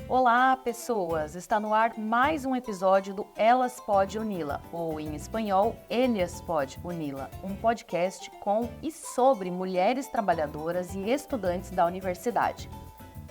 Olá, pessoas! Está no ar mais um episódio do Elas Pod Unila, ou em espanhol, Ellas Pod Unila, um podcast com e sobre mulheres trabalhadoras e estudantes da universidade.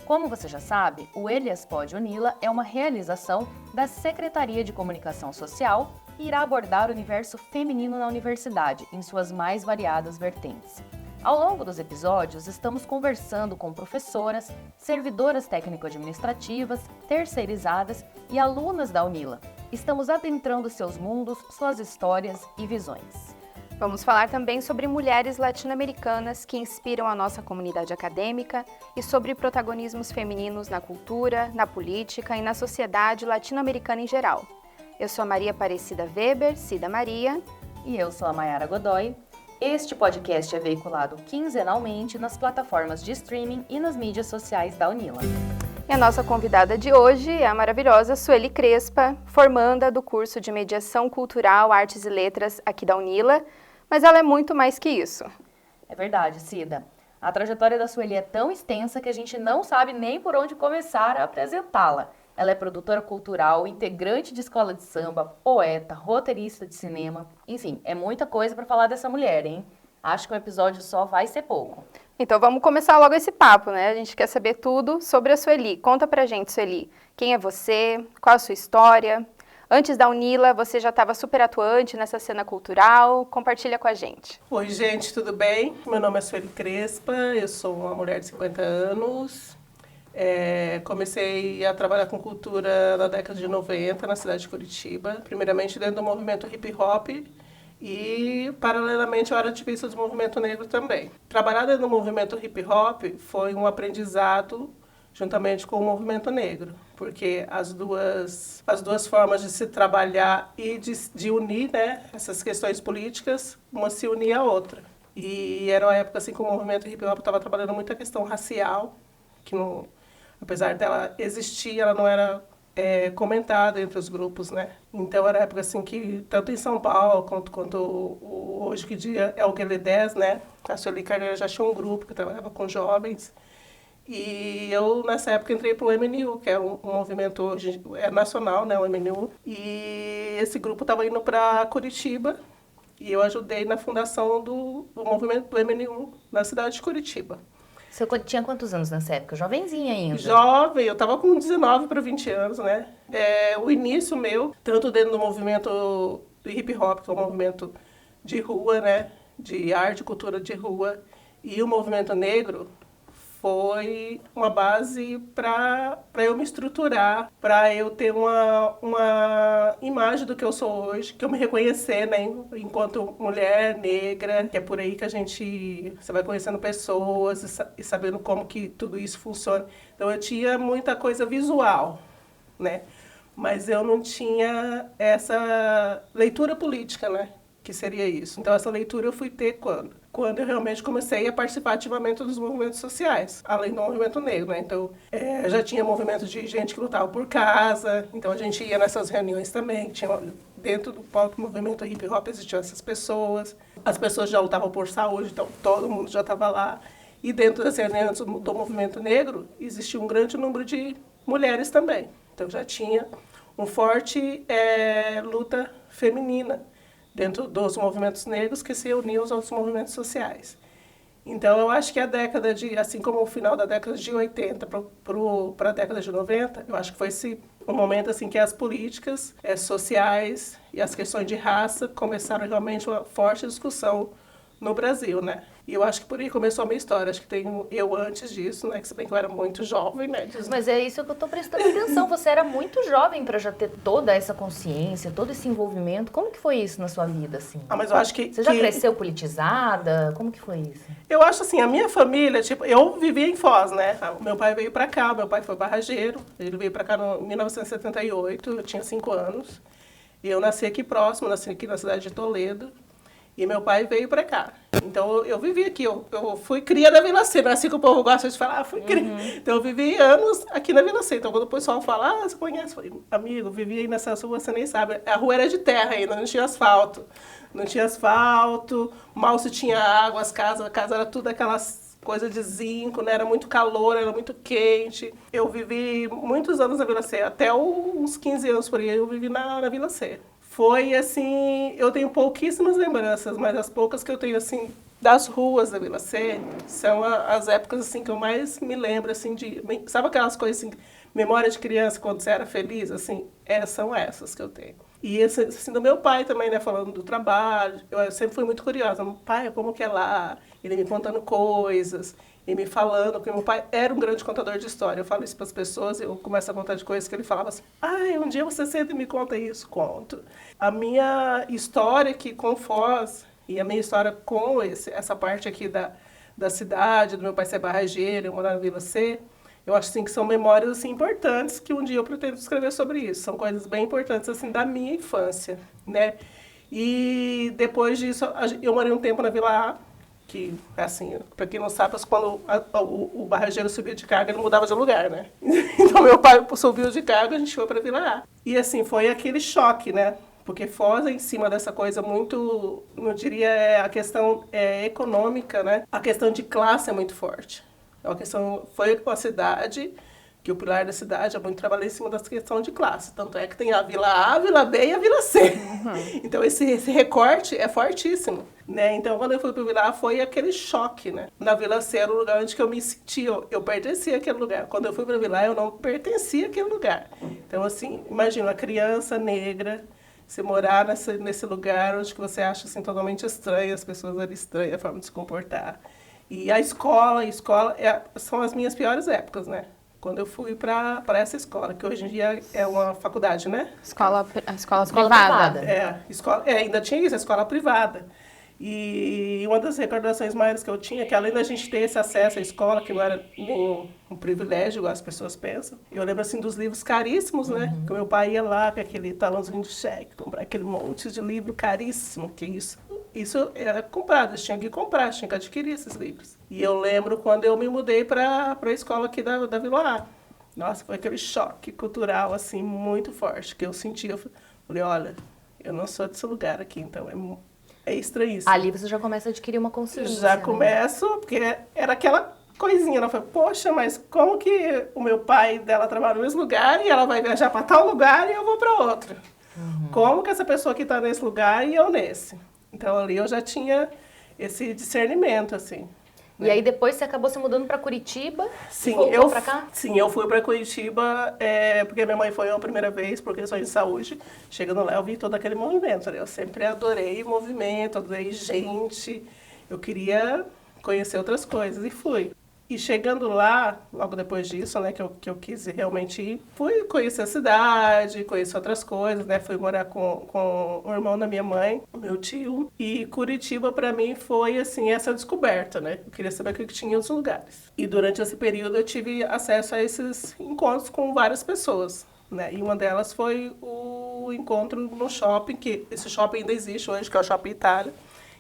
Como você já sabe, o Ellas Pod Unila é uma realização da Secretaria de Comunicação Social e irá abordar o universo feminino na universidade, em suas mais variadas vertentes. Ao longo dos episódios, estamos conversando com professoras, servidoras técnico-administrativas, terceirizadas e alunas da Unila. Estamos adentrando seus mundos, suas histórias e visões. Vamos falar também sobre mulheres latino-americanas que inspiram a nossa comunidade acadêmica e sobre protagonismos femininos na cultura, na política e na sociedade latino-americana em geral. Eu sou a Maria Aparecida Weber, Cida Maria. E eu sou a Mayara Godoy. Este podcast é veiculado quinzenalmente nas plataformas de streaming e nas mídias sociais da Unila. E a nossa convidada de hoje é a maravilhosa Sueli Crespa, formanda do curso de Mediação Cultural, Artes e Letras aqui da Unila, mas ela é muito mais que isso. É verdade, Cida. A trajetória da Sueli é tão extensa que a gente não sabe nem por onde começar a apresentá-la. Ela é produtora cultural, integrante de escola de samba, poeta, roteirista de cinema. Enfim, é muita coisa para falar dessa mulher, hein? Acho que um episódio só vai ser pouco. Então vamos começar logo esse papo, né? A gente quer saber tudo sobre a Sueli. Conta pra gente, Sueli, quem é você, qual a sua história? Antes da Unila, você já estava super atuante nessa cena cultural. Compartilha com a gente. Oi, gente, tudo bem? Meu nome é Sueli Crespa, eu sou uma mulher de 50 anos. Comecei a trabalhar com cultura na década de 90 na cidade de Curitiba, primeiramente dentro do movimento hip hop e, paralelamente, eu era ativista do movimento negro também. Trabalhar dentro do movimento hip hop foi um aprendizado juntamente com o movimento negro, porque as duas formas de se trabalhar e de unir, né, essas questões políticas, uma se unia à outra. E era uma época assim que o movimento hip hop estava trabalhando muito a questão racial, que não... Apesar dela existir, ela não era comentada entre os grupos, né? Então, era época assim que, tanto em São Paulo, quanto hoje que dia é o Guelé 10, né? A Sueli Carneiro já tinha um grupo que trabalhava com jovens. E eu, nessa época, entrei para o MNU, que é um movimento hoje nacional, né? O MNU. E esse grupo estava indo para Curitiba. E eu ajudei na fundação do movimento do MNU na cidade de Curitiba. Você tinha quantos anos nessa época? Jovenzinha ainda? Jovem, eu estava com 19 para 20 anos, né? O início meu, tanto dentro do movimento do hip hop, que é um movimento de rua, né? De arte e cultura de rua, e o movimento negro, foi uma base para eu me estruturar, para eu ter uma imagem do que eu sou hoje, que eu me reconhecer, né, enquanto mulher negra, que é por aí que você vai conhecendo pessoas e sabendo como que tudo isso funciona. Então eu tinha muita coisa visual, né, mas eu não tinha essa leitura política, né, que seria isso. Então essa leitura eu fui ter quando eu realmente comecei a participar ativamente dos movimentos sociais, além do movimento negro, né? Então, já tinha movimento de gente que lutava por casa, então a gente ia nessas reuniões também, dentro do próprio movimento hip hop existiam essas pessoas, as pessoas já lutavam por saúde, então todo mundo já estava lá. E dentro das reuniões do movimento negro, existia um grande número de mulheres também. Então já tinha um forte luta feminina dentro dos movimentos negros que se uniam aos outros movimentos sociais. Então, eu acho que a década assim como o final da década de 80 para a década de 90, eu acho que foi um momento assim que as políticas sociais e as questões de raça começaram realmente uma forte discussão no Brasil, né? E eu acho que por aí começou a minha história. Acho que tem eu antes disso, né? Que se bem que eu era muito jovem, né? Mas é isso que eu tô prestando atenção. Você era muito jovem para já ter toda essa consciência, todo esse envolvimento. Como que foi isso na sua vida, assim? Mas eu acho que... Você já cresceu politizada? Como que foi isso? Eu acho assim, a minha família, tipo, eu vivia em Foz, né? Meu pai veio para cá, meu pai foi barrageiro. Ele veio para cá em 1978, eu tinha 5 anos. E eu nasci aqui próximo, nasci aqui na cidade de Toledo. E meu pai veio para cá. Então, eu vivi aqui. Eu fui cria da Vila C. Não é assim que o povo gosta de falar, fui cria. Então, eu vivi anos aqui na Vila C. Então, quando o pessoal fala, você conhece? Eu falei, amigo, vivi aí nessa rua, você nem sabe. A rua era de terra ainda, não tinha asfalto. Não tinha asfalto, mal se tinha água, a casa era tudo aquelas coisa de zinco, né? Era muito calor, era muito quente. Eu vivi muitos anos na Vila C, até uns 15 anos por aí eu vivi na Vila C. Foi assim, eu tenho pouquíssimas lembranças, mas as poucas que eu tenho assim das ruas da Vila C são as épocas assim que eu mais me lembro assim sabe aquelas coisas assim, memória de criança quando você era feliz, assim, são essas que eu tenho. E assim, do meu pai também, né, falando do trabalho, eu sempre fui muito curiosa. Meu pai, como que é lá? Ele me contando coisas, e me falando, porque meu pai era um grande contador de história. Eu falo isso para as pessoas, eu começo a contar de coisas que ele falava assim, um dia você senta e me conta isso. Conto. A minha história aqui com Foz, e a minha história com essa parte aqui da cidade, do meu pai ser barrageiro, eu morar na Vila C, eu acho assim, que são memórias assim, importantes que um dia eu pretendo escrever sobre isso. São coisas bem importantes assim, da minha infância, né? E depois disso, eu morei um tempo na Vila A, que, assim, para quem não sabe, quando o barrageiro subia de carga, ele mudava de lugar, né? Então, meu pai subiu de carga, a gente foi para a Vila A. E, assim, foi aquele choque, né? Porque Foz é em cima dessa coisa muito, não diria, a questão econômica, né? A questão de classe é muito forte. Foi uma cidade que o pilar da cidade é muito trabalhado em cima da questão de classe. Tanto é que tem a Vila A, a Vila B e a Vila C. Uhum. Então, esse recorte é fortíssimo, né? Então, quando eu fui para a Vila A, foi aquele choque, né? Na Vila C era o lugar onde eu me sentia, eu pertencia àquele lugar. Quando eu fui para a Vila A, eu não pertencia àquele lugar. Então, assim, imagina, uma criança negra, você morar nesse lugar onde você acha, assim, totalmente estranho, as pessoas ali estranhas, a forma de se comportar. E a escola são as minhas piores épocas, né? Quando eu fui para essa escola, que hoje em dia é uma faculdade, né? Escola privada. Ainda tinha isso, a escola privada. E uma das recordações maiores que eu tinha, que além da gente ter esse acesso à escola, que não era nenhum um privilégio, igual as pessoas pensam, eu lembro assim dos livros caríssimos, né? Que o meu pai ia lá com aquele talãozinho de cheque, comprar aquele monte de livro caríssimo, que isso era comprado, tinha que comprar, tinha que adquirir esses livros. E eu lembro quando eu me mudei para a escola aqui da Vila A. Nossa, foi aquele choque cultural, assim, muito forte, que eu senti. Eu falei, olha, eu não sou desse lugar aqui, então é estranhíssimo. Ali você já começa a adquirir uma consciência. Já começo, porque era aquela coisinha, ela falou, poxa, mas como que o meu pai dela trabalha no mesmo lugar e ela vai viajar para tal lugar e eu vou para outro? Uhum. Como que essa pessoa aqui está nesse lugar e eu nesse? Então, ali eu já tinha esse discernimento, assim. E aí, depois você acabou se mudando para Curitiba? Sim, e voltou para cá? Sim, eu fui para Curitiba porque minha mãe foi a primeira vez, por questões de saúde. Chegando lá, eu vi todo aquele movimento, né? Eu sempre adorei movimento, adorei gente. Eu queria conhecer outras coisas e fui. E chegando lá, logo depois disso, né, que eu quis realmente ir, fui conhecer a cidade, conhecer outras coisas, né, fui morar com o irmão da minha mãe, meu tio, e Curitiba para mim foi, assim, essa descoberta, né, eu queria saber o que tinha nos lugares. E durante esse período eu tive acesso a esses encontros com várias pessoas, né, e uma delas foi o encontro no shopping, que esse shopping ainda existe hoje, que é o Shopping Itália,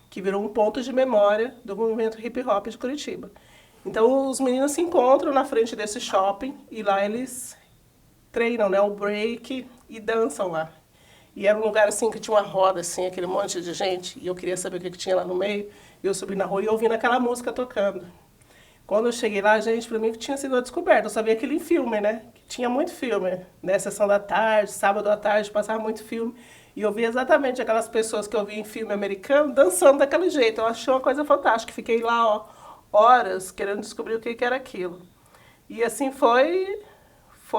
que virou um ponto de memória do movimento hip hop de Curitiba. Então, os meninos se encontram na frente desse shopping e lá eles treinam, né, o break e dançam lá. E era um lugar, assim, que tinha uma roda, assim, aquele monte de gente, e eu queria saber o que tinha lá no meio. E eu subi na rua e ouvindo aquela música tocando. Quando eu cheguei lá, gente, para mim tinha sido uma descoberta. Eu sabia aquele filme, né, que tinha muito filme, né, sessão da tarde, sábado à tarde, passava muito filme. E eu vi exatamente aquelas pessoas que eu vi em filme americano dançando daquele jeito. Eu achei uma coisa fantástica. Fiquei lá, horas querendo descobrir o que era aquilo. E assim foi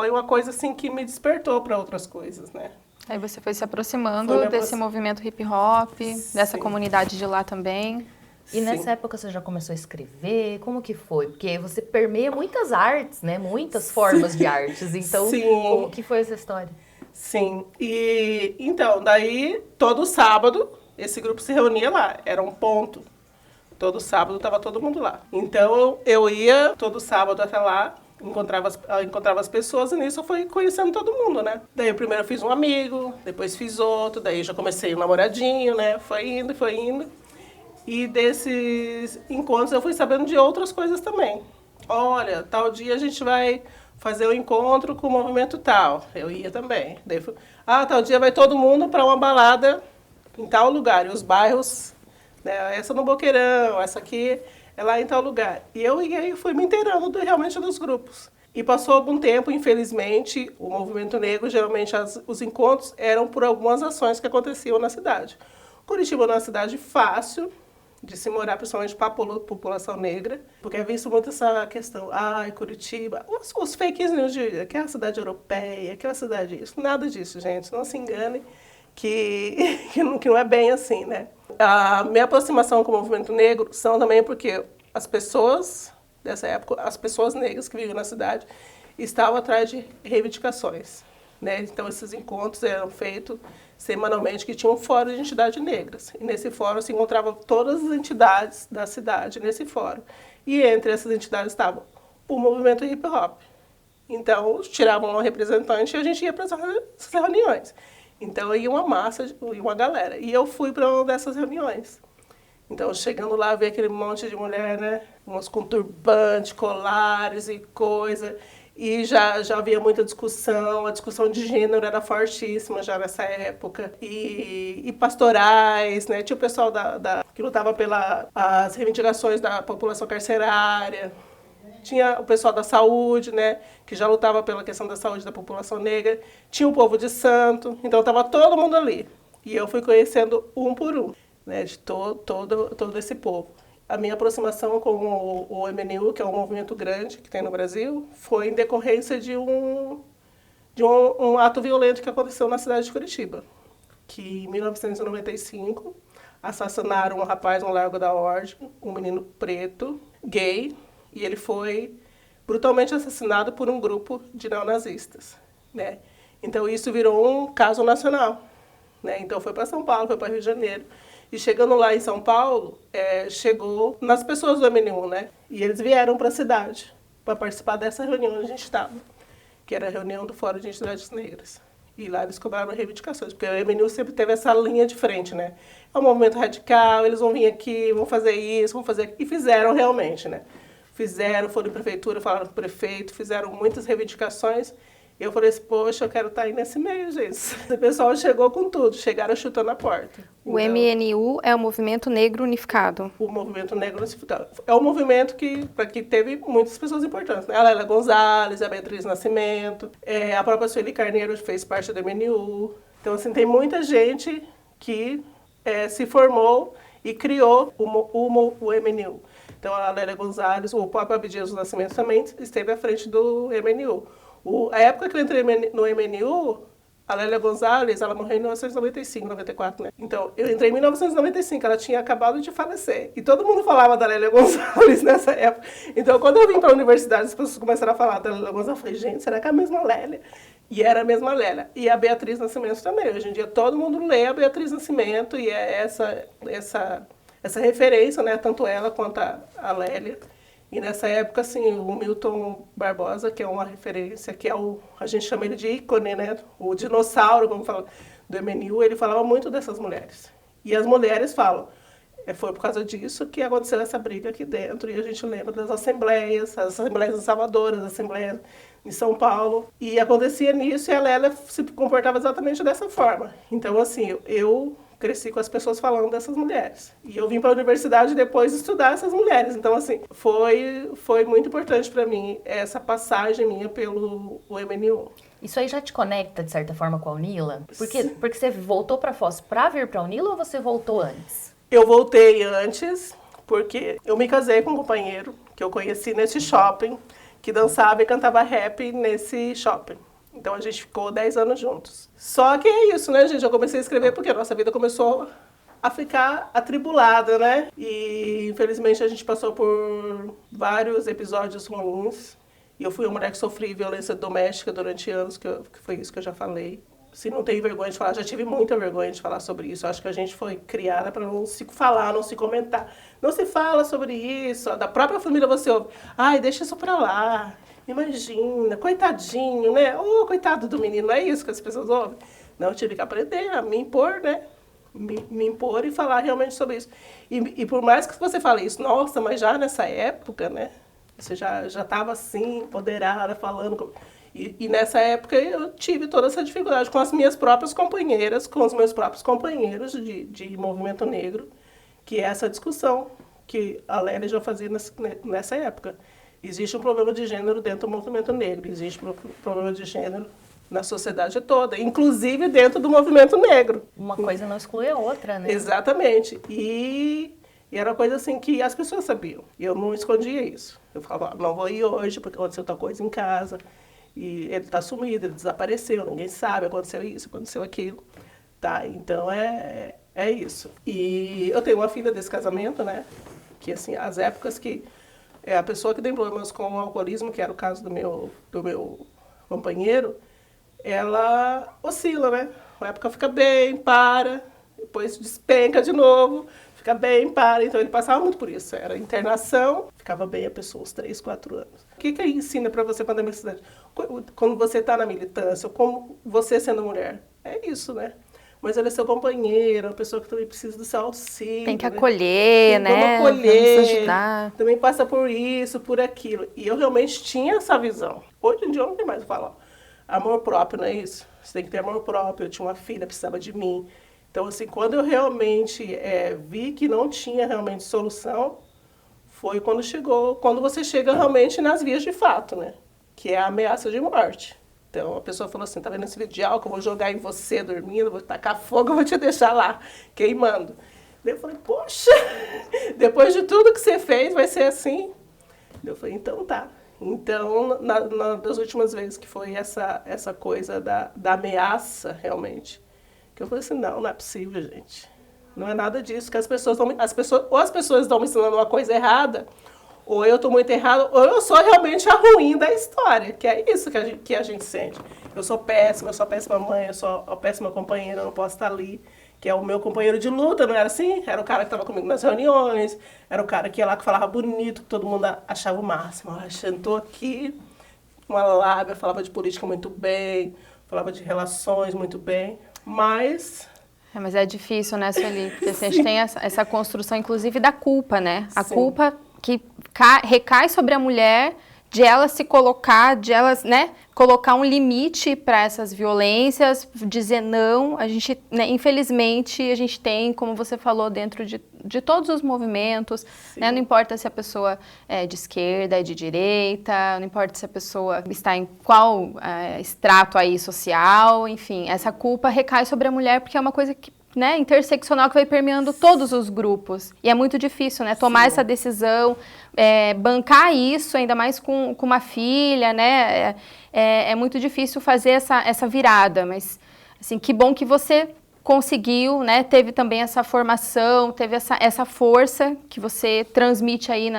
uma coisa assim que me despertou para outras coisas, né? Aí você foi se aproximando desse movimento hip hop, dessa comunidade de lá também. E nessa época você já começou a escrever? Como que foi? Porque você permeia muitas artes, né? Muitas formas de artes. Então, como que foi essa história? Sim. E então, daí todo sábado esse grupo se reunia lá, era um ponto. Todo sábado estava todo mundo lá. Então, eu ia todo sábado até lá, encontrava as pessoas e nisso eu fui conhecendo todo mundo, né? Daí, primeiro eu fiz um amigo, depois fiz outro, daí já comecei um namoradinho, né? Foi indo. E desses encontros eu fui sabendo de outras coisas também. Olha, tal dia a gente vai fazer um encontro com o movimento tal. Eu ia também. Daí tal dia vai todo mundo para uma balada em tal lugar. E os bairros... Essa no Boqueirão, essa aqui é lá em tal lugar. E aí fui me inteirando realmente dos grupos. E passou algum tempo, infelizmente, o movimento negro, geralmente os encontros eram por algumas ações que aconteciam na cidade. Curitiba é uma cidade fácil de se morar, principalmente para a população negra, porque é visto muito essa questão, Curitiba, os fake news de que é a cidade europeia, que é a cidade isso. Nada disso, gente, não se engane, que não é bem assim, né? A minha aproximação com o movimento negro são também porque as pessoas dessa época, as pessoas negras que viviam na cidade, estavam atrás de reivindicações, né? Então, esses encontros eram feitos semanalmente, que tinha um fórum de entidades negras. E nesse fórum se encontravam todas as entidades da cidade, nesse fórum. E entre essas entidades estavam o movimento hip hop. Então, tiravam uma representante e a gente ia para essas reuniões. Então, ia uma massa, ia uma galera. E eu fui para uma dessas reuniões. Então, chegando lá, ver aquele monte de mulher, né? Umas com turbante, colares e coisa. E já havia muita discussão, a discussão de gênero era fortíssima já nessa época. E pastorais, né? Tinha o pessoal que lutava pelas reivindicações da população carcerária. Tinha o pessoal da saúde, né? Que já lutava pela questão da saúde da população negra. Tinha o povo de santo. Então, estava todo mundo ali. E eu fui conhecendo um por um, né, de todo esse povo. A minha aproximação com o MNU, que é um movimento grande que tem no Brasil, foi em decorrência de um ato violento que aconteceu na cidade de Curitiba, que em 1995 assassinaram um rapaz no Largo da Ordem, um menino preto, gay, e ele foi brutalmente assassinado por um grupo de neonazistas, né? Então isso virou um caso nacional, né? Então foi para São Paulo, foi para Rio de Janeiro. E chegando lá em São Paulo, chegou nas pessoas do MNU, né? E eles vieram para a cidade para participar dessa reunião onde a gente estava, que era a reunião do Fórum de Entidades Negras. E lá eles cobraram reivindicações, porque o MNU sempre teve essa linha de frente, né? É um movimento radical, eles vão vir aqui, vão fazer isso, vão fazer aquilo. E fizeram realmente, né? Foram em prefeitura, falaram com o prefeito, fizeram muitas reivindicações. E eu falei assim, poxa, eu quero estar aí nesse meio, gente. O pessoal chegou com tudo, chegaram chutando a porta. O MNU é o Movimento Negro Unificado. O Movimento Negro Unificado. É um movimento que teve muitas pessoas importantes, né? A Lélia Gonzalez, a Beatriz Nascimento, a própria Sueli Carneiro fez parte do MNU. Então, assim, tem muita gente que se formou e criou o MNU. Então, a Lélia Gonzalez, o próprio Abdias do Nascimento também esteve à frente do MNU. A época que eu entrei no MNU, a Lélia Gonzalez, ela morreu em 1995, 94, né? Então, eu entrei em 1995, ela tinha acabado de falecer. E todo mundo falava da Lélia Gonzalez nessa época. Então, quando eu vim para a universidade, as pessoas começaram a falar da Lélia Gonzalez. Eu falei, gente, será que é a mesma Lélia? E era a mesma Lélia. E a Beatriz Nascimento também. Hoje em dia, todo mundo lê a Beatriz Nascimento e é essa referência, né? Tanto ela quanto a Lélia. E nessa época, assim, o Milton Barbosa, que é uma referência, que a gente chama ele de ícone, né? O dinossauro, como fala, do MNU, ele falava muito dessas mulheres. E as mulheres falam, foi por causa disso que aconteceu essa briga aqui dentro, e a gente lembra das assembleias, as assembleias em Salvador, as assembleias em São Paulo, e acontecia nisso, e a Lélia se comportava exatamente dessa forma. Então, assim, eu cresci com as pessoas falando dessas mulheres. E eu vim para a universidade depois estudar essas mulheres. Então, assim, foi muito importante para mim essa passagem minha pelo MNU. Isso aí já te conecta, de certa forma, com a Unila? Porque você voltou para Foz para vir para a Unila ou você voltou antes? Eu voltei antes porque eu me casei com um companheiro que eu conheci nesse shopping, que dançava e cantava rap nesse shopping. Então, a gente ficou 10 anos juntos. Só que é isso, né, gente? Eu comecei a escrever porque a nossa vida começou a ficar atribulada, né? E, infelizmente, a gente passou por vários episódios ruins. E eu fui uma mulher que sofri violência doméstica durante anos, que foi isso que eu já falei. Se não tenho vergonha de falar, já tive muita vergonha de falar sobre isso. Eu acho que a gente foi criada para não se falar, não se comentar. Não se fala sobre isso. Da própria família você ouve, ai, deixa isso para lá. Imagina, coitadinho, né? Coitado do menino, não é isso que as pessoas ouvem? Não, eu tive que aprender a me impor, né? Me impor e falar realmente sobre isso. E por mais que você fale isso, nossa, mas já nessa época, né? Você já estava assim, empoderada, falando. E nessa época eu tive toda essa dificuldade com as minhas próprias companheiras, com os meus próprios companheiros de movimento negro, que é essa discussão que a Lélia já fazia nessa época. Existe um problema de gênero dentro do movimento negro, existe um problema de gênero na sociedade toda, inclusive dentro do movimento negro. Uma coisa não exclui a outra, né? Exatamente. E era uma coisa assim que as pessoas sabiam. E eu não escondia isso. Eu falava, não vou ir hoje porque aconteceu tal coisa em casa. E ele está sumido, ele desapareceu, ninguém sabe, aconteceu isso, aconteceu aquilo. Tá, então é isso. E eu tenho uma filha desse casamento, né? Que assim, as épocas que a pessoa que tem problemas com o alcoolismo, que era o caso do meu companheiro, ela oscila, né? Uma época fica bem, para, depois despenca de novo, fica bem, para. Então ele passava muito por isso. Era internação, ficava bem a pessoa uns 3, 4 anos. O que aí ensina para você quando é militante? Quando você está na militância, como você sendo mulher? É isso, né? Mas ele é seu companheiro, uma pessoa que também precisa do seu auxílio. Tem que acolher, né? Vamos acolher, vamos ajudar. Também passa por isso, por aquilo. E eu realmente tinha essa visão. Hoje em dia eu não tenho mais o que falar. Amor próprio, não é isso? Você tem que ter amor próprio. Eu tinha uma filha, precisava de mim. Então, assim, quando eu realmente vi que não tinha realmente solução, foi quando você chega realmente nas vias de fato, né? Que é a ameaça de morte. Então, a pessoa falou assim, tá vendo esse vídeo de álcool, eu vou jogar em você dormindo, vou tacar fogo, eu vou te deixar lá, queimando. Daí eu falei, poxa, depois de tudo que você fez, vai ser assim? Eu falei, então tá. Então, das últimas vezes que foi essa coisa da ameaça, realmente, que eu falei assim, não é possível, gente. Não é nada disso, que as pessoas estão me ensinando uma coisa errada, ou eu estou muito errado, ou eu sou realmente a ruim da história, que é isso que a gente sente. Eu sou péssima mãe, eu sou a péssima companheira, eu não posso estar ali, que é o meu companheiro de luta, não era assim? Era o cara que estava comigo nas reuniões, era o cara que ia lá que falava bonito, que todo mundo achava o máximo. Eu sentou aqui, uma lábia, falava de política muito bem, falava de relações muito bem, mas... Mas é difícil, né, Sueli? Porque assim, a gente tem essa construção, inclusive, da culpa, né? A Sim. culpa que recai sobre a mulher, de ela se colocar, de ela, né, colocar um limite para essas violências, dizer não. A gente, né, infelizmente, a gente tem, como você falou, dentro de todos os movimentos, né, não importa se a pessoa é de esquerda, é de direita, não importa se a pessoa está em qual extrato aí social, enfim, essa culpa recai sobre a mulher porque é uma coisa que, né, interseccional, que vai permeando todos os grupos. E é muito difícil, né, tomar essa decisão, bancar isso, ainda mais com uma filha, né, é muito difícil fazer essa virada, mas, assim, que bom que você conseguiu, né, teve também essa formação, teve essa força que você transmite aí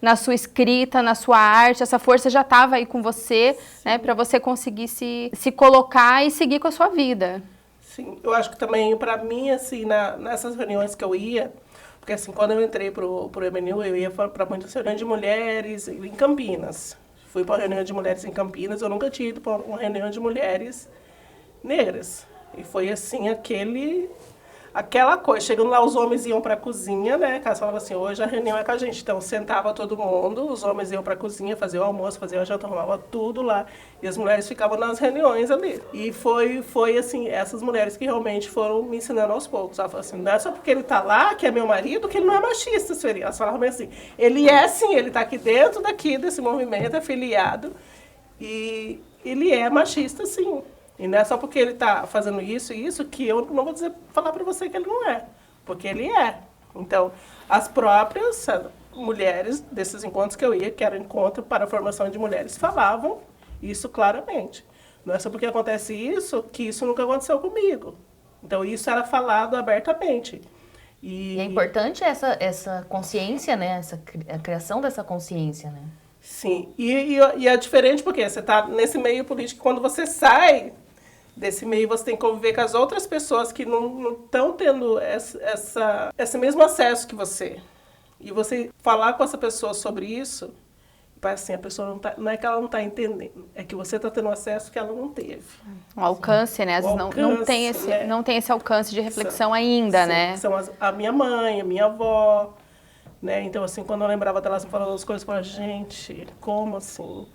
na sua escrita, na sua arte, essa força já estava aí com você, né, para você conseguir se colocar e seguir com a sua vida. Sim, eu acho que também, para mim, assim, nessas reuniões que eu ia, porque assim, quando eu entrei pro MNU, eu ia para muitas reuniões de mulheres em Campinas. Fui para uma reunião de mulheres em Campinas, eu nunca tinha ido para uma reunião de mulheres negras. E foi assim, aquela coisa. Chegando lá, os homens iam para a cozinha, né? Caso falava assim, hoje a reunião é com a gente. Então, sentava todo mundo, os homens iam para a cozinha, fazer o almoço, fazer a janta, arrumava tudo lá. E as mulheres ficavam nas reuniões ali. E foi assim, essas mulheres que realmente foram me ensinando aos poucos. Ela falou assim, não é só porque ele tá lá, que é meu marido, que ele não é machista, Sueli. Elas falavam assim, ele é sim, ele tá aqui dentro desse movimento, é filiado. E ele é machista, sim. E não é só porque ele está fazendo isso e isso que eu não vou falar para você que ele não é. Porque ele é. Então, as próprias mulheres desses encontros que eu ia, que era encontro para a formação de mulheres, falavam isso claramente. Não é só porque acontece isso que isso nunca aconteceu comigo. Então, isso era falado abertamente. E é importante essa consciência, né? A criação dessa consciência, né? Sim. E é diferente porque você está nesse meio político, quando você sai desse meio, você tem que conviver com as outras pessoas que não estão tendo esse mesmo acesso que você. E você falar com essa pessoa sobre isso, parece assim, a pessoa não é que ela não está entendendo, é que você está tendo acesso que ela não teve. O alcance, né? Às vezes não tem esse alcance de reflexão ainda, né? São a minha mãe, a minha avó, né? Então, assim, quando eu lembrava delas falando as coisas, eu falava, gente, como assim?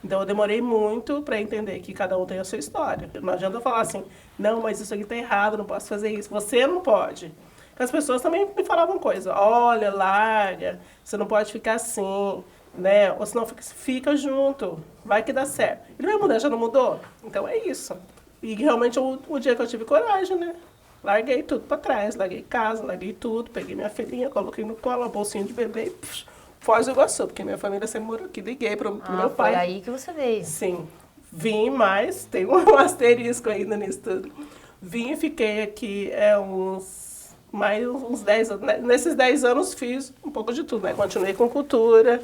Então, eu demorei muito para entender que cada um tem a sua história. Não adianta eu falar assim, não, mas isso aqui está errado, não posso fazer isso. Você não pode. As pessoas também me falavam coisa, olha, larga, você não pode ficar assim, né? Ou senão fica junto, vai que dá certo. Ele vai mudar, já não mudou? Então é isso. E realmente o dia que eu tive coragem, né? Larguei tudo pra trás, larguei casa, larguei tudo, peguei minha filhinha, coloquei no colo, uma bolsinha de bebê e Foz do Iguaçu, porque minha família sempre morou aqui. Liguei pro meu pai. Foi aí que você veio. Sim. Vim, mas tem um asterisco ainda nisso tudo. Vim e fiquei aqui uns 10 anos. Nesses 10 anos fiz um pouco de tudo, né? Continuei com cultura,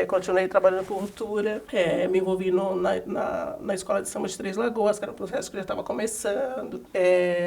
continuei trabalhando com cultura, me envolvi na Escola de Samba de Três Lagoas, que era um processo que já estava começando,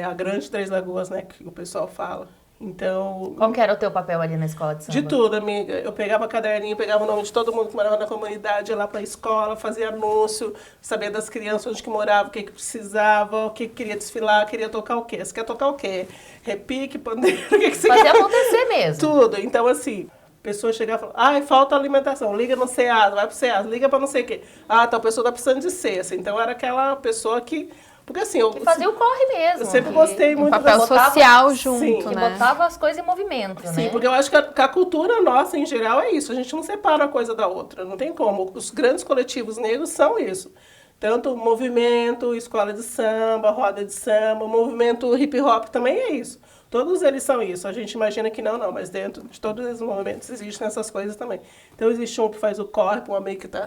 a Grande Três Lagoas, né? Que o pessoal fala. Então... Qual que era o teu papel ali na escola de samba? De tudo, amiga. Eu pegava caderninho, pegava o nome de todo mundo que morava na comunidade, ia lá pra escola, fazia anúncio, sabia das crianças, onde que morava, o que precisava, o que queria desfilar, queria tocar o quê? Você quer tocar o quê? Repique, pandeiro, o que você quer? Fazia acontecer mesmo. Tudo. Então, assim, a pessoa chegava e falava, falta alimentação, liga no SEAS, vai pro SEAS, liga pra não sei o quê. Tal pessoa tá precisando de cesta. Então, era aquela pessoa que... Porque assim, que fazia o corre mesmo. Eu sempre gostei muito... Um papel social junto, sim, né? Que botava as coisas em movimento, né? Sim, porque eu acho que a cultura nossa, em geral, é isso. A gente não separa uma coisa da outra. Não tem como. Os grandes coletivos negros são isso. Tanto movimento, escola de samba, roda de samba, movimento hip hop também é isso. Todos eles são isso. A gente imagina que não, mas dentro de todos esses movimentos existem essas coisas também. Então existe um que faz o corre, um amigo que tá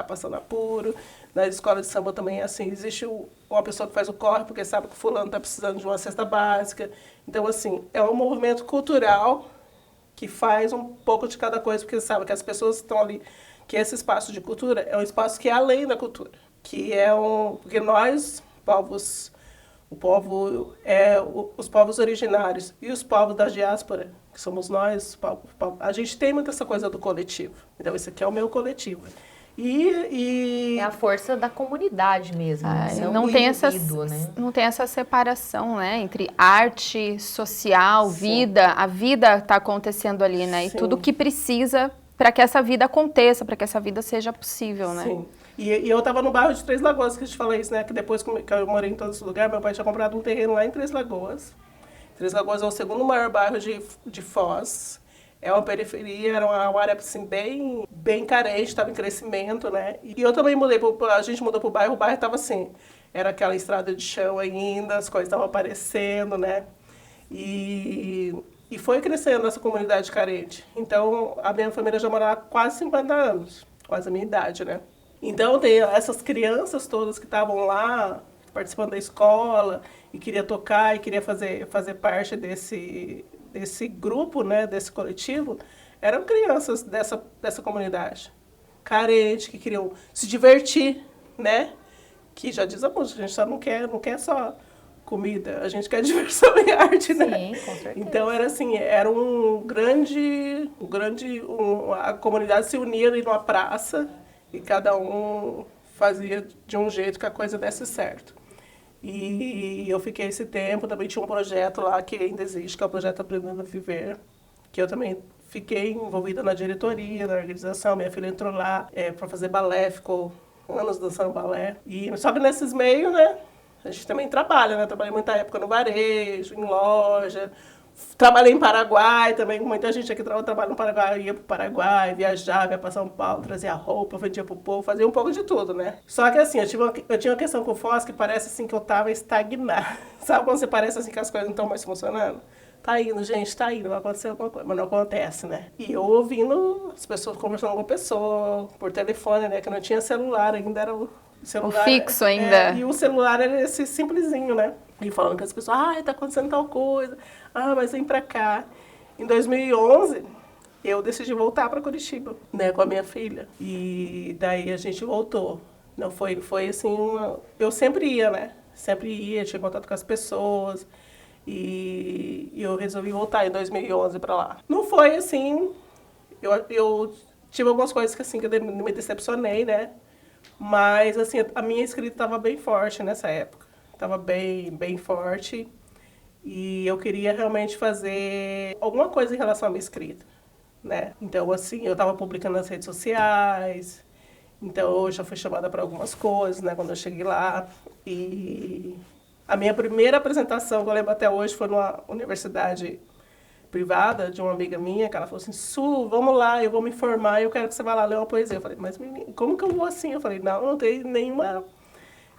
passando apuro. Na escola de samba também é assim, existe uma pessoa que faz o corre porque sabe que o fulano está precisando de uma cesta básica. Então, assim, é um movimento cultural que faz um pouco de cada coisa, porque sabe que as pessoas estão ali, que esse espaço de cultura é um espaço que é além da cultura, que é porque nós, os povos originários e os povos da diáspora, que somos nós, a gente tem muito essa coisa do coletivo. Então, esse aqui é o meu coletivo. É a força da comunidade mesmo. Não tem essa separação, né, entre arte, social, sim, vida. A vida está acontecendo ali, né? Sim. E tudo que precisa para que essa vida aconteça, para que essa vida seja possível, né? Sim. E eu estava no bairro de Três Lagoas, que eu te falei isso, né? Que depois que eu morei em todos os lugares, meu pai tinha comprado um terreno lá em Três Lagoas. Três Lagoas é o segundo maior bairro de Foz. É uma periferia, era uma área assim, bem carente, estava em crescimento, né? E eu também a gente mudou para o bairro estava assim, era aquela estrada de chão ainda, as coisas estavam aparecendo, né? E foi crescendo essa comunidade carente. Então, a minha família já mora lá há quase 50 anos, quase a minha idade, né? Então, tem essas crianças todas que estavam lá, participando da escola, e queria tocar, e queria fazer parte desse grupo, né, desse coletivo, eram crianças dessa comunidade, carentes, que queriam se divertir, né? Que já diz a música, a gente só não quer só comida, a gente quer diversão e arte, né? Sim, com certeza. Então era assim, era a comunidade se unia ali numa praça e cada um fazia de um jeito que a coisa desse certo. E eu fiquei esse tempo, também tinha um projeto lá que ainda existe, que é o projeto Aprendendo a Viver, que eu também fiquei envolvida na diretoria, na organização. Minha filha entrou lá para fazer balé, ficou anos dançando balé. Só que nesses meios, né, a gente também trabalha, né? Trabalhei muita época no varejo, em loja. Trabalhei em Paraguai também, muita gente aqui trabalha no Paraguai, ia para o Paraguai, viajava, ia para São Paulo, trazia roupa, vendia para o povo, fazia um pouco de tudo, né? Só que assim, eu tinha uma questão com o Foz que parece assim que eu estava estagnada. Sabe quando você parece assim que as coisas não estão mais funcionando? Tá indo, gente, tá indo, vai acontecer alguma coisa, mas não acontece, né? E eu ouvindo as pessoas conversando com a pessoa, por telefone, né? Que não tinha celular, ainda era o celular. O fixo ainda. E o celular era esse simplesinho, né? E falando com as pessoas, tá acontecendo tal coisa, mas vem pra cá. Em 2011, eu decidi voltar para Curitiba, né, com a minha filha. E daí a gente voltou. Não foi assim, eu sempre ia, né? Sempre ia, tinha contato com as pessoas. E eu resolvi voltar em 2011 para lá. Não foi assim, eu tive algumas coisas que assim que eu me decepcionei, né? Mas assim, a minha escrita estava bem forte nessa época. Estava bem forte e eu queria realmente fazer alguma coisa em relação à minha escrita, né? Então, assim, eu estava publicando nas redes sociais, então eu já fui chamada para algumas coisas, né, quando eu cheguei lá. E a minha primeira apresentação, que eu lembro até hoje, foi numa universidade privada de uma amiga minha, que ela falou assim, Su, vamos lá, eu vou me informar, eu quero que você vá lá ler uma poesia. Eu falei, mas menina, como que eu vou assim? Eu falei, não, não tem nenhuma...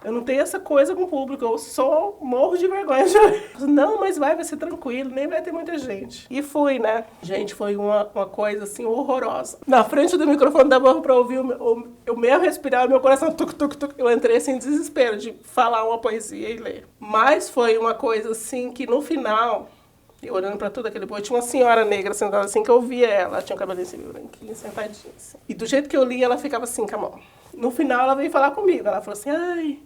Eu não tenho essa coisa com o público, eu só morro de vergonha. Não, mas vai ser tranquilo, nem vai ter muita gente. E fui, né? Gente, foi uma coisa, assim, horrorosa. Na frente do microfone dava pra ouvir eu mesmo respirar, meu coração tuc, tuc, tuc. Eu entrei, assim, em desespero de falar uma poesia e ler. Mas foi uma coisa, assim, que no final, eu olhando pra tudo aquele povo, tinha uma senhora negra sentada assim, que eu via ela tinha um cabelinho assim, branquinho, sentadinha, assim. E do jeito que eu li, ela ficava assim, com a mão. No final, ela veio falar comigo. Ela falou assim, ai...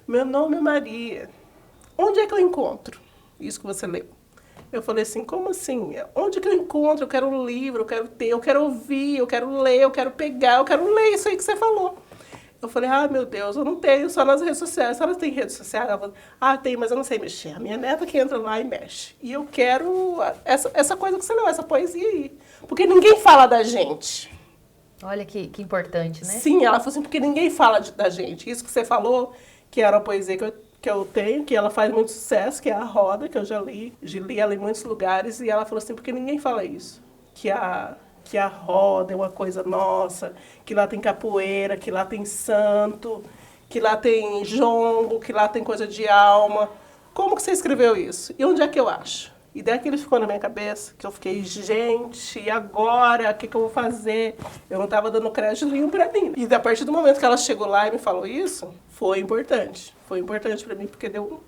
Meu nome é Maria. Onde é que eu encontro isso que você leu? Eu falei assim, como assim? Onde que eu encontro? Eu quero um livro, eu quero ter, eu quero ouvir, eu quero ler, eu quero pegar, eu quero ler isso aí que você falou. Eu falei, meu Deus, eu não tenho, só nas redes sociais. A senhora tem rede social? Ela falou, tem, mas eu não sei mexer. A minha neta que entra lá e mexe. E eu quero essa coisa que você leu, essa poesia aí. Porque ninguém fala da gente. Olha que importante, né? Sim, ela falou assim, porque ninguém fala da gente. Isso que você falou... que era uma poesia que eu tenho, que ela faz muito sucesso, que é a Roda, que eu já li ela em muitos lugares, e ela falou assim, porque ninguém fala isso, que a Roda é uma coisa nossa, que lá tem capoeira, que lá tem santo, que lá tem jongo, que lá tem coisa de alma. Como que você escreveu isso? E onde é que eu acho? E daí aquilo ficou na minha cabeça, que eu fiquei, gente, e agora? O que eu vou fazer? Eu não estava dando crédito nenhum pra mim. E a partir do momento que ela chegou lá e me falou isso, foi importante. Foi importante pra mim, porque deu...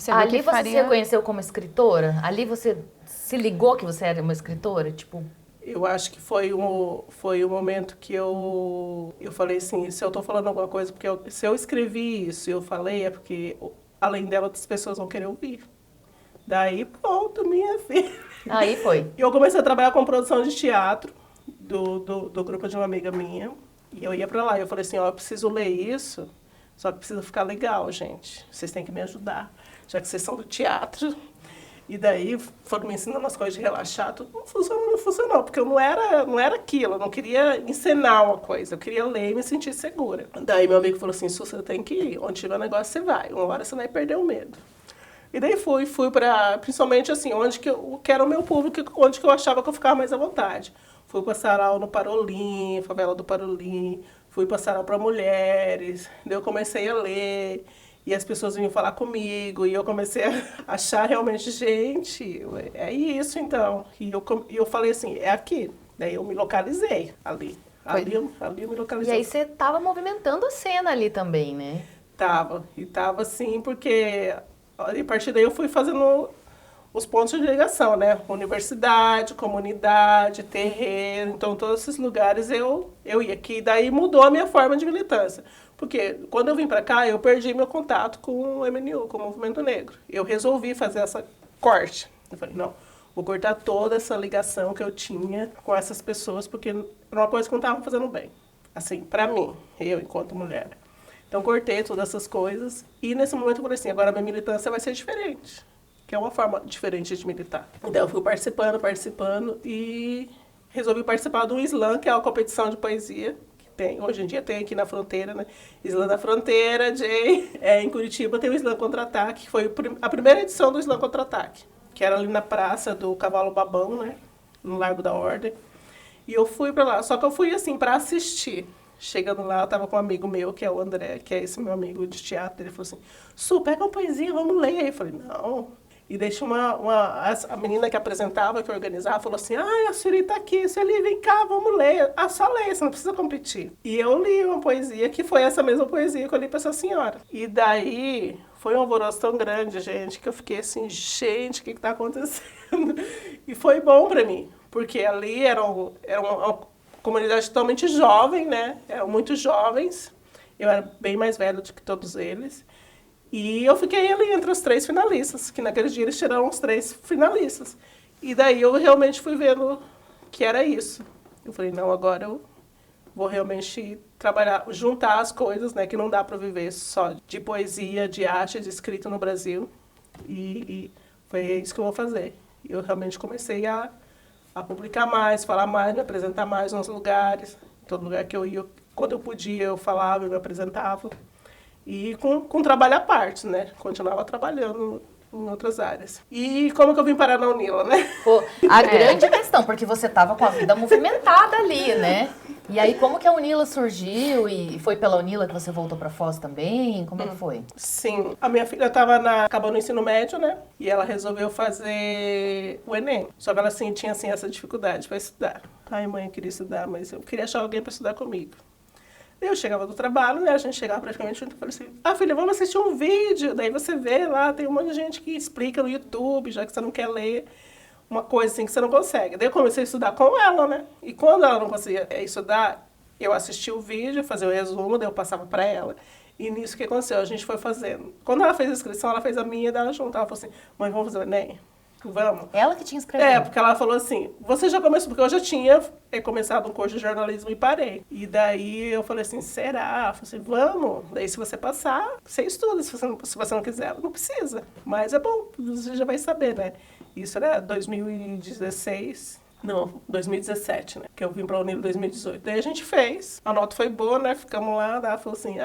Ali você se reconheceu como escritora? Ali você se ligou que você era uma escritora? Tipo... Eu acho que foi o momento que eu falei assim, se eu tô falando alguma coisa, porque se eu escrevi isso e eu falei, é porque, além dela, outras pessoas vão querer ouvir. Daí, pronto, minha filha. Aí foi. Eu comecei a trabalhar com produção de teatro do grupo de uma amiga minha. E eu ia pra lá e eu falei assim, eu preciso ler isso, só que precisa ficar legal, gente. Vocês têm que me ajudar, já que vocês são do teatro. E daí foram me ensinando as coisas de relaxar, tudo não funcionou, porque eu não era aquilo, eu não queria encenar uma coisa, eu queria ler e me sentir segura. Daí meu amigo falou assim, você tem que ir, onde tiver negócio você vai, uma hora você vai perder o medo. E daí fui para, principalmente assim, onde que era o meu público, onde que eu achava que eu ficava mais à vontade. Fui para sarau no Parolim, favela do Parolim, fui para sarau para mulheres, daí eu comecei a ler, e as pessoas vinham falar comigo, e eu comecei a achar realmente, gente, é isso então. E eu falei assim, é aqui. Daí eu me localizei ali. Ali eu me localizei. E aí você estava movimentando a cena ali também, né? Tava assim, porque... E a partir daí eu fui fazendo os pontos de ligação, né? Universidade, comunidade, terreiro, então todos esses lugares eu ia aqui. Daí mudou a minha forma de militância. Porque quando eu vim para cá, eu perdi meu contato com o MNU, com o Movimento Negro. Eu resolvi fazer essa corte. Eu falei, não, vou cortar toda essa ligação que eu tinha com essas pessoas, porque era uma coisa que não estava fazendo bem. Assim, para mim, eu enquanto mulher. Então, cortei todas essas coisas e, nesse momento, eu falei assim, agora a minha militância vai ser diferente, que é uma forma diferente de militar. Então, eu fui participando e resolvi participar do slam, que é uma competição de poesia que tem, hoje em dia tem aqui na fronteira, né? Slam da Fronteira, em Curitiba tem o Slam Contra-Ataque, que foi a primeira edição do Slam Contra-Ataque, que era ali na praça do Cavalo Babão, né? No Largo da Ordem. E eu fui pra lá, só que eu fui, assim, pra assistir. Chegando lá, eu tava com um amigo meu, que é o André, que é esse meu amigo de teatro. Ele falou assim, Su, pega uma poesia, vamos ler. Aí eu falei, não. E deixa a menina que apresentava, que organizava, falou assim, a Sueli tá aqui, Sueli, vem cá, vamos ler. Só lê, você não precisa competir. E eu li uma poesia, que foi essa mesma poesia que eu li pra essa senhora. E daí, foi um alvoroço tão grande, gente, que eu fiquei assim, gente, o que tá acontecendo? E foi bom pra mim, porque ali era uma comunidade totalmente jovem, né? Eram muito jovens. Eu era bem mais velho do que todos eles. E eu fiquei ali entre os 3 finalistas, que naquele dia eles tiraram os 3 finalistas. E daí eu realmente fui vendo que era isso. Eu falei, não, agora eu vou realmente trabalhar, juntar as coisas, né? Que não dá para viver só de poesia, de arte, de escrita no Brasil. E foi isso que eu vou fazer. Eu realmente comecei a publicar mais, falar mais, me apresentar mais nos lugares. Todo lugar que eu ia, quando eu podia, eu falava, eu me apresentava. E com trabalho à parte, né? Continuava trabalhando em outras áreas. E como que eu vim parar na UNILA, né? Pô, a grande questão, porque você tava com a vida movimentada ali, né? E aí, como que a UNILA surgiu? E foi pela UNILA que você voltou pra Foz também? Como é que foi? Sim, a minha filha acabou no ensino médio, né? E ela resolveu fazer o Enem. Só que ela tinha essa dificuldade para estudar. Ai, mãe, eu queria estudar, mas eu queria achar alguém para estudar comigo. Eu chegava do trabalho, né? A gente chegava praticamente junto e falei assim, filha, vamos assistir um vídeo. Daí você vê lá, tem um monte de gente que explica no YouTube, já que você não quer ler uma coisa assim que você não consegue. Daí eu comecei a estudar com ela, né? E quando ela não conseguia estudar, eu assistia o vídeo, fazia o resumo, daí eu passava para ela. E nisso que aconteceu, a gente foi fazendo. Quando ela fez a inscrição, ela fez a minha dela junto. Ela falou assim, mãe, vamos fazer o Enem? Vamos. Ela que tinha escrevido. Porque ela falou assim, você já começou, porque eu já tinha começado um curso de jornalismo e parei. E daí eu falei assim, será? Eu falei assim, vamos. Daí se você passar, você estuda. Se você não quiser, não precisa. Mas é bom, você já vai saber, né? Isso era 2016... Não, 2017, né? Que eu vim pra Unila em 2018. Daí a gente fez. A nota foi boa, né? Ficamos lá. Ela falou assim,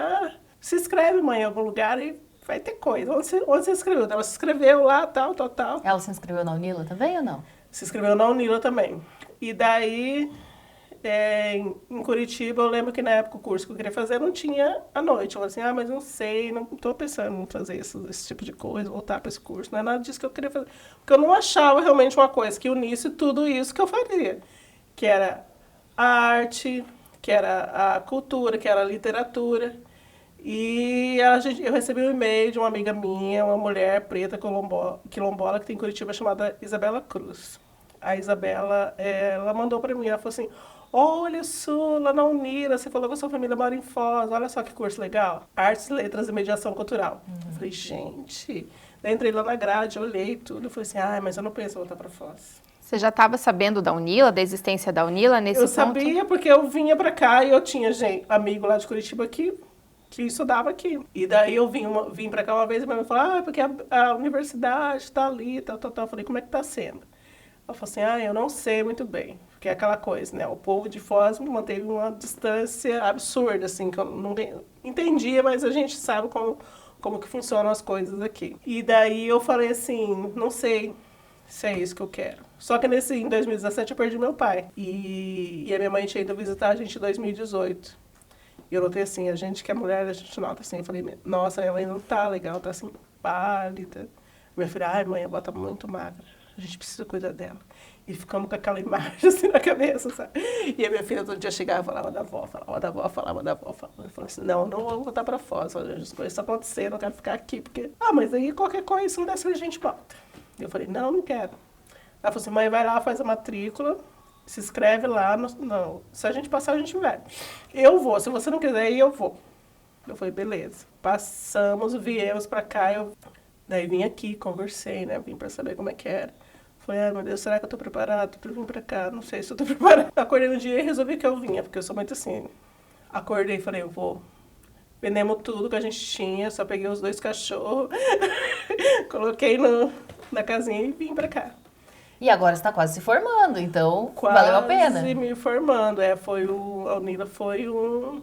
se inscreve, mãe, em algum lugar e vai ter coisa. Onde você inscreveu? Ela se inscreveu lá, tal. Ela se inscreveu na UNILA também ou não? Se inscreveu na Unila também. E daí, em Curitiba, eu lembro que na época o curso que eu queria fazer não tinha à noite. Eu falei assim, mas não sei, não tô pensando em fazer esse tipo de coisa, voltar para esse curso. Não é nada disso que eu queria fazer. Porque eu não achava realmente uma coisa que unisse tudo isso que eu faria. Que era a arte, que era a cultura, que era a literatura. E eu recebi um e-mail de uma amiga minha, uma mulher preta quilombola que tem em Curitiba, chamada Isabela Cruz. A Isabela, ela mandou para mim, ela falou assim, olha, Sula, na Unila, você falou que a sua família mora em Foz, olha só que curso legal. Artes, Letras e Mediação Cultural. Eu falei, gente... Daí entrei lá na grade, olhei tudo, eu falei assim, mas eu não penso em voltar para Foz. Você já estava sabendo da UNILA, da existência da UNILA nesse ponto? Eu sabia porque eu vinha para cá e eu tinha amigo lá de Curitiba que estudava aqui. E daí eu vim para cá uma vez e minha mãe falou, porque a universidade está ali, tal. Eu falei, como é que está sendo? Ela falou assim, eu não sei muito bem. Porque é aquela coisa, né? O povo de Foz manteve uma distância absurda, assim, que eu não entendia, mas a gente sabe como que funcionam as coisas aqui. E daí eu falei assim, não sei se é isso que eu quero. Só que em 2017 eu perdi meu pai. E a minha mãe tinha ido visitar a gente em 2018. E eu notei assim, a gente que é mulher, a gente nota assim. Eu falei, nossa, minha mãe não tá legal, tá assim, pálida. Minha filha, mãe, ela tá muito magra. A gente precisa cuidar dela. E ficamos com aquela imagem assim na cabeça, sabe? E a minha filha todo dia chegava e falava da avó. Eu falei assim, não vou voltar pra Foz. As coisas estão acontecendo, eu quero ficar aqui. Porque, mas aí qualquer coisa, se não der certo, a gente volta. Eu falei, não quero. Ela falou assim, mãe, vai lá, faz a matrícula, se inscreve lá. Se a gente passar, a gente vai. Eu vou, se você não quiser ir, eu vou. Eu falei, beleza. Passamos, viemos pra cá, daí vim aqui, conversei, né? Vim pra saber como é que era. Falei, meu Deus, será que eu tô preparada pra vir pra cá? Não sei se eu tô preparada. Acordei no dia e resolvi que eu vinha, porque eu sou muito assim. Acordei e falei, eu vou. Vendemos tudo que a gente tinha, só peguei os 2 cachorros, coloquei na casinha e vim pra cá. E agora você tá quase se formando, então valeu a pena. Quase me formando, a Unila foi o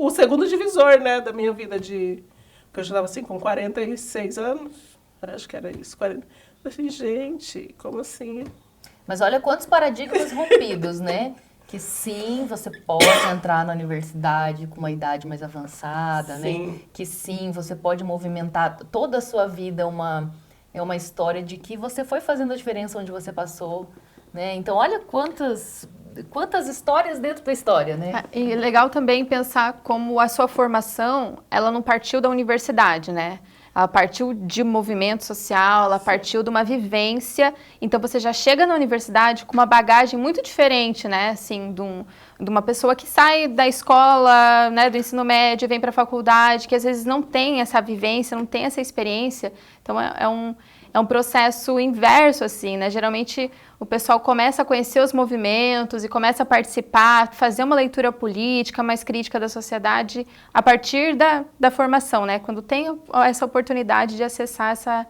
segundo divisor, né, da minha vida porque eu já estava assim com 46 anos, acho que era isso, 40. Eu falei, gente, como assim? Mas olha quantos paradigmas rompidos, né? Que sim, você pode entrar na universidade com uma idade mais avançada, sim. Né? Que sim, você pode movimentar toda a sua vida, é uma história de que você foi fazendo a diferença onde você passou, né? Então olha quantas histórias dentro da história, né? E é legal também pensar como a sua formação, ela não partiu da universidade, né? Ela partiu de movimento social, ela partiu de uma vivência. Então, você já chega na universidade com uma bagagem muito diferente, né? Assim, de uma pessoa que sai da escola, né, do ensino médio, vem para a faculdade, que às vezes não tem essa vivência, não tem essa experiência. Então, é um processo inverso, assim, né? Geralmente, o pessoal começa a conhecer os movimentos e começa a participar, fazer uma leitura política mais crítica da sociedade a partir da formação, né? Quando tem essa oportunidade de acessar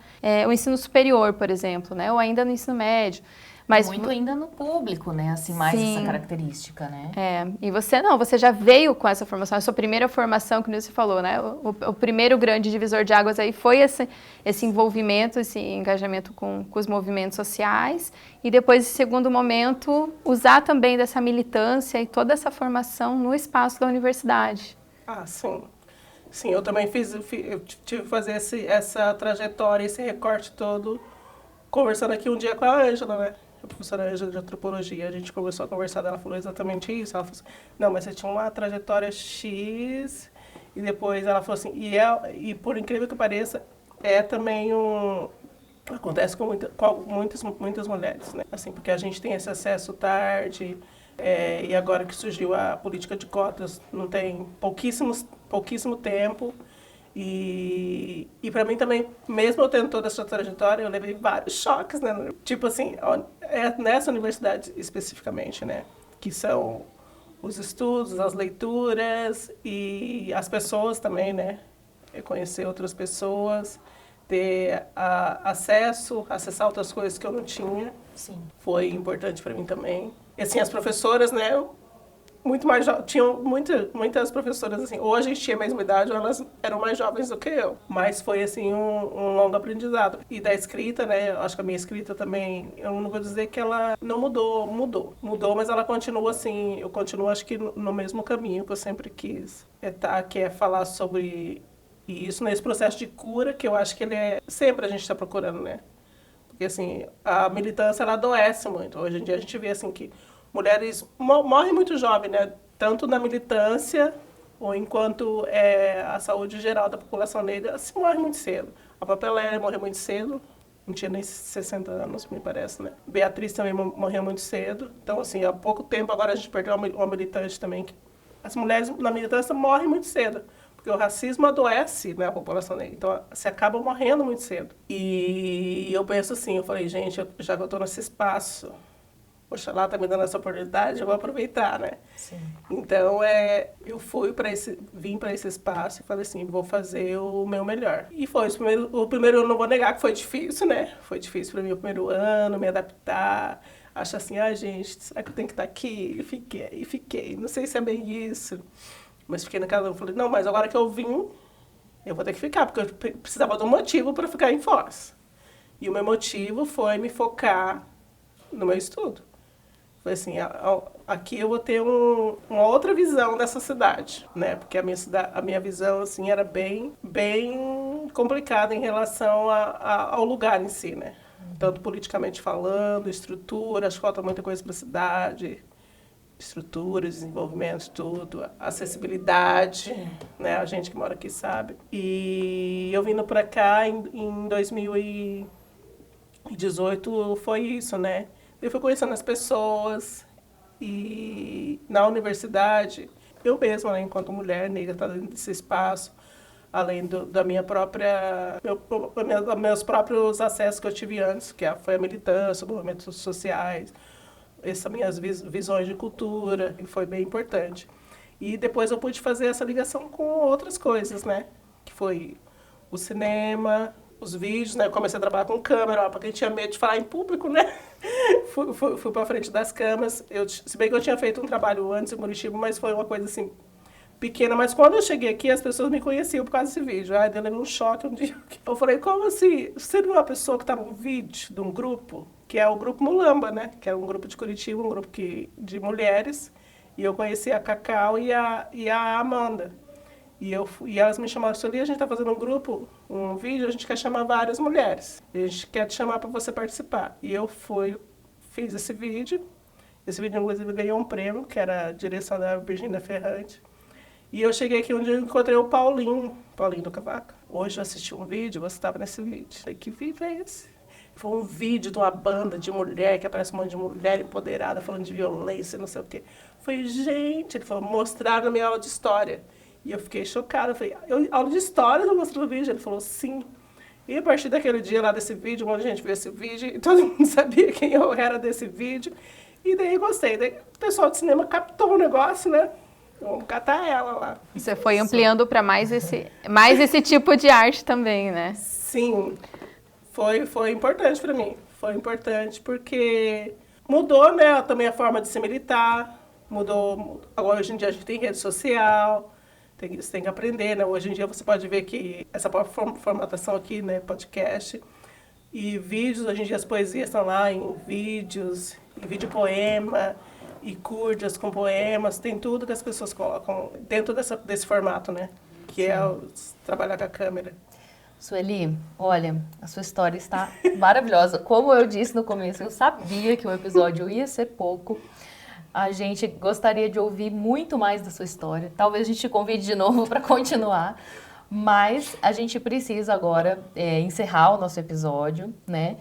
o ensino superior, por exemplo, né? Ou ainda no ensino médio. Mas muito ainda no público, né? Assim, mais sim, essa característica, né? E você não, você já veio com essa formação, a sua primeira formação, que você falou, né? O primeiro grande divisor de águas aí foi esse envolvimento, esse engajamento com os movimentos sociais, e depois, esse segundo momento, usar também dessa militância e toda essa formação no espaço da universidade. Ah, sim. Sim, eu também eu tive que fazer essa trajetória, esse recorte todo, conversando aqui um dia com a Ângela, né? A professora Ângela de antropologia. A gente começou a conversar, ela falou exatamente isso. Ela falou assim, não, mas você tinha uma trajetória X, e depois ela falou assim, e por incrível que pareça, é também acontece com muitas mulheres, né? Assim, porque a gente tem esse acesso tarde, e agora que surgiu a política de cotas, não tem pouquíssimo tempo. E para mim também, mesmo eu tendo toda essa trajetória, eu levei vários choques, né? Tipo assim, nessa universidade especificamente, né? Que são os estudos, as leituras e as pessoas também, né? Conhecer outras pessoas, ter acessar outras coisas que eu não tinha. Sim. Foi importante para mim também. E assim, as professoras, né? Tinham muitas professoras, assim, ou a gente tinha a mesma idade ou elas eram mais jovens do que eu. Mas foi, assim, um longo aprendizado. E da escrita, né, eu acho que a minha escrita também, eu não vou dizer que ela não mudou, mudou, mas ela continua, assim, eu continuo, acho que no mesmo caminho que eu sempre quis, que é falar sobre isso, nesse processo de cura, que eu acho que sempre a gente está procurando, né? Porque, assim, a militância, ela adoece muito. Hoje em dia a gente vê, assim, que mulheres morrem muito jovens, né? Tanto na militância, ou enquanto a saúde geral da população negra se morre muito cedo. A própria Lélia morreu muito cedo, não tinha nem 60 anos, me parece, né? Beatriz também morreu muito cedo. Então, assim, há pouco tempo agora a gente perdeu uma militante também. As mulheres na militância morrem muito cedo, porque o racismo adoece, né, a população negra. Então, se acaba morrendo muito cedo. E eu penso assim, eu falei, gente, já que eu estou nesse espaço, poxa, lá tá me dando essa oportunidade, eu vou aproveitar, né? Sim. Então, eu vim para esse espaço e falei assim, vou fazer o meu melhor. E foi, o primeiro ano, não vou negar que foi difícil, né? Foi difícil para mim o primeiro ano, me adaptar. Acho assim, gente, será que eu tenho que estar aqui? E fiquei. Não sei se é bem isso. Mas fiquei naquela, eu falei, não, mas agora que eu vim, eu vou ter que ficar, porque eu precisava de um motivo para ficar em Foz. E o meu motivo foi me focar no meu estudo. Foi assim, aqui eu vou ter uma outra visão dessa cidade, né? Porque a minha visão, assim, era bem complicada em relação ao lugar em si, né? Tanto politicamente falando, estrutura, acho que falta muita coisa para a cidade, estrutura, desenvolvimento, tudo, acessibilidade, né? A gente que mora aqui sabe. E eu vindo para cá em 2018 foi isso, né? Eu fui conhecendo as pessoas e na universidade, eu mesma, né, enquanto mulher negra, estar dentro desse espaço, além da minha própria, meus próprios acessos que eu tive antes, que foi a militância, movimentos sociais, essas minhas visões de cultura, que foi bem importante. E depois eu pude fazer essa ligação com outras coisas, né? Que foi o cinema, os vídeos, né? Eu comecei a trabalhar com câmera, porque eu tinha medo de falar em público, né? Fui para frente das câmeras. Se bem que eu tinha feito um trabalho antes em Curitiba, mas foi uma coisa assim, pequena. Mas quando eu cheguei aqui, as pessoas me conheciam por causa desse vídeo. Eu levei um choque um dia. Eu falei, como assim? Você não é uma pessoa que está num vídeo de um grupo, que é o Grupo Mulamba, né? Que é um grupo de Curitiba, um grupo de mulheres. E eu conheci a Cacau e a Amanda. E elas me chamaram, Sueli, a gente está fazendo um vídeo, a gente quer chamar várias mulheres. A gente quer te chamar para você participar. E eu fiz esse vídeo. Esse vídeo, inclusive, ganhou um prêmio, que era a direção da Virginia Ferrante. E eu cheguei aqui um dia e encontrei o Paulinho do Cavaco. Hoje eu assisti um vídeo, você estava nesse vídeo. Falei, que vídeo é esse? Foi um vídeo de uma banda de mulher, que aparece um monte de mulher empoderada, falando de violência, não sei o quê. Falei, gente, ele falou, mostraram na minha aula de história. E eu fiquei chocada. Eu falei, aula de história, eu mostrei o vídeo? Ele falou, sim. E a partir daquele dia lá desse vídeo, um monte de gente viu esse vídeo, e todo mundo sabia quem eu era desse vídeo. E daí gostei. Daí o pessoal do cinema captou o negócio, né? Vamos catar ela lá. Você foi ampliando para mais esse tipo de arte também, né? Sim. Foi importante para mim. foi importante porque mudou, né, também a forma de se militar, mudou. Agora, hoje em dia, a gente tem rede social, você tem que aprender, né? Hoje em dia, você pode ver que essa formatação aqui, né, podcast, e vídeos, hoje em dia as poesias estão lá em vídeos, em vídeo poema, e curtas com poemas, tem tudo que as pessoas colocam dentro desse formato, né? Que é trabalhar com a câmera. Sueli, olha, a sua história está maravilhosa. Como eu disse no começo, eu sabia que o episódio ia ser pouco. A gente gostaria de ouvir muito mais da sua história. Talvez a gente te convide de novo para continuar. Mas a gente precisa agora encerrar o nosso episódio, né?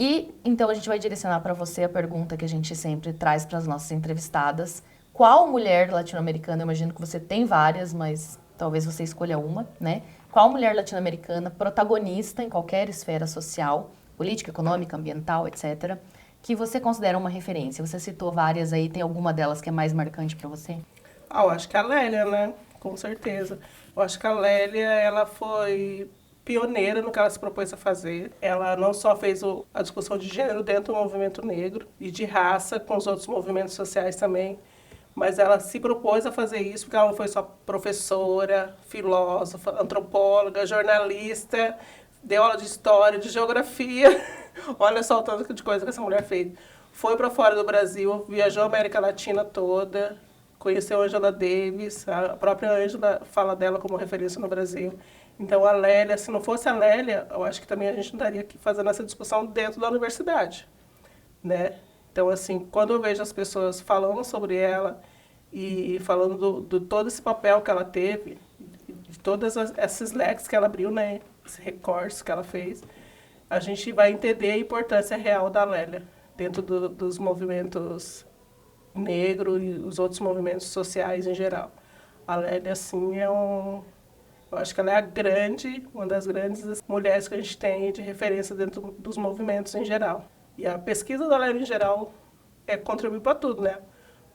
E então a gente vai direcionar para você a pergunta que a gente sempre traz para as nossas entrevistadas. Qual mulher latino-americana, eu imagino que você tem várias, mas talvez você escolha uma, né? Qual mulher latino-americana protagonista em qualquer esfera social, política, econômica, ambiental, etc., que você considera uma referência? Você citou várias aí, tem alguma delas que é mais marcante para você? Eu acho que a Lélia, né? Com certeza. Eu acho que a Lélia, ela foi pioneira no que ela se propôs a fazer. Ela não só fez a discussão de gênero dentro do movimento negro e de raça com os outros movimentos sociais também, mas ela se propôs a fazer isso porque ela não foi só professora, filósofa, antropóloga, jornalista, deu aula de história, de geografia. Olha só o tanto de coisa que essa mulher fez. Foi para fora do Brasil, viajou a América Latina toda, conheceu a Angela Davis, a própria Angela fala dela como referência no Brasil. Então, a Lélia, se não fosse a Lélia, eu acho que também a gente não estaria aqui fazendo essa discussão dentro da universidade, né? Então, assim, quando eu vejo as pessoas falando sobre ela e falando do todo esse papel que ela teve, de todas esses leques que ela abriu, né, esses recortes que ela fez, a gente vai entender a importância real da Lélia dentro dos movimentos negros e os outros movimentos sociais em geral. A Lélia, assim, eu acho que ela é uma das grandes mulheres que a gente tem de referência dentro dos movimentos em geral. E a pesquisa da Lélia, em geral, contribui para tudo, né?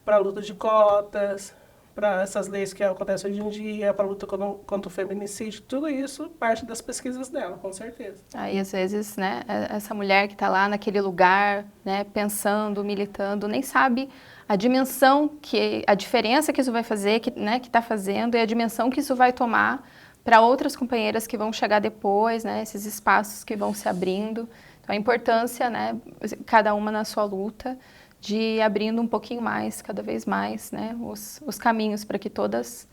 Para a luta de cotas, para essas leis que acontecem hoje em dia, para a luta contra o feminicídio, tudo isso parte das pesquisas dela, com certeza. Aí, às vezes, né, essa mulher que está lá naquele lugar, né, pensando, militando, nem sabe a dimensão, a diferença que isso vai fazer, que está fazendo, e a dimensão que isso vai tomar para outras companheiras que vão chegar depois, né, esses espaços que vão se abrindo. Então, a importância, né, cada uma na sua luta, de ir abrindo um pouquinho mais, cada vez mais, né, os caminhos para que todas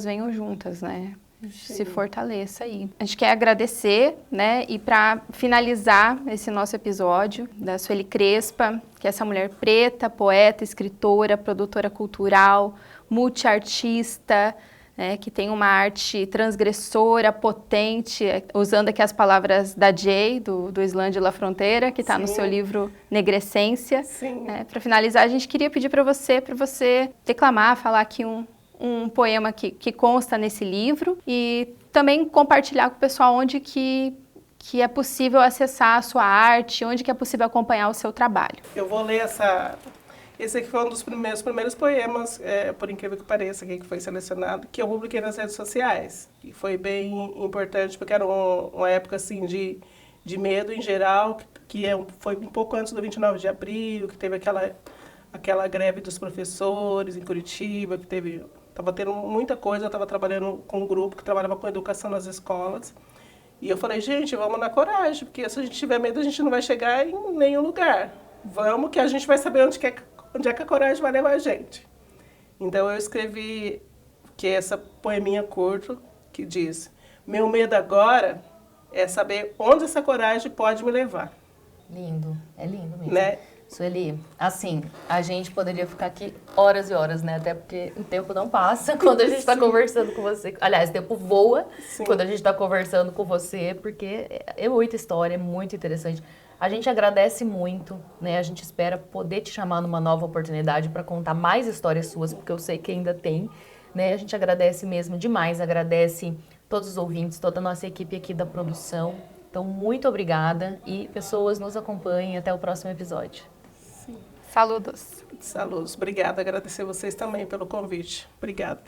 venham juntas, né, se fortaleça aí. A gente quer agradecer, né, e para finalizar esse nosso episódio, da Sueli Crespa, que é essa mulher preta, poeta, escritora, produtora cultural, multiartista, que tem uma arte transgressora, potente, usando aqui as palavras da Jay, do Islã de La Fronteira, que está no seu livro Negrescência. Para finalizar, a gente queria pedir para você declamar, falar aqui um poema que consta nesse livro e também compartilhar com o pessoal onde que é possível acessar a sua arte, onde que é possível acompanhar o seu trabalho. Eu vou ler esse aqui foi um dos primeiros poemas, por incrível que pareça, que foi selecionado, que eu publiquei nas redes sociais. E foi bem importante, porque era uma época assim, de medo em geral, foi um pouco antes do 29 de abril, que teve aquela greve dos professores em Curitiba, que estava tendo muita coisa. Eu estava trabalhando com um grupo que trabalhava com educação nas escolas. E eu falei, gente, vamos na coragem, porque se a gente tiver medo, a gente não vai chegar em nenhum lugar. Vamos, que a gente vai saber onde é que a coragem vai levar a gente. Então eu escrevi essa poeminha curto que diz: meu medo agora é saber onde essa coragem pode me levar. Lindo, é lindo mesmo. Né? Sueli, assim, a gente poderia ficar aqui horas e horas, né? Até porque o tempo não passa quando a gente está conversando com você. Aliás, o tempo voa quando a gente está conversando com você, porque é muita história, é muito interessante. A gente agradece muito, né? A gente espera poder te chamar numa nova oportunidade para contar mais histórias suas, porque eu sei que ainda tem, né? A gente agradece mesmo demais, agradece todos os ouvintes, toda a nossa equipe aqui da produção. Então, muito obrigada e pessoas, nos acompanhem até o próximo episódio. Saludos. Saludos. Obrigada. Agradecer vocês também pelo convite. Obrigada.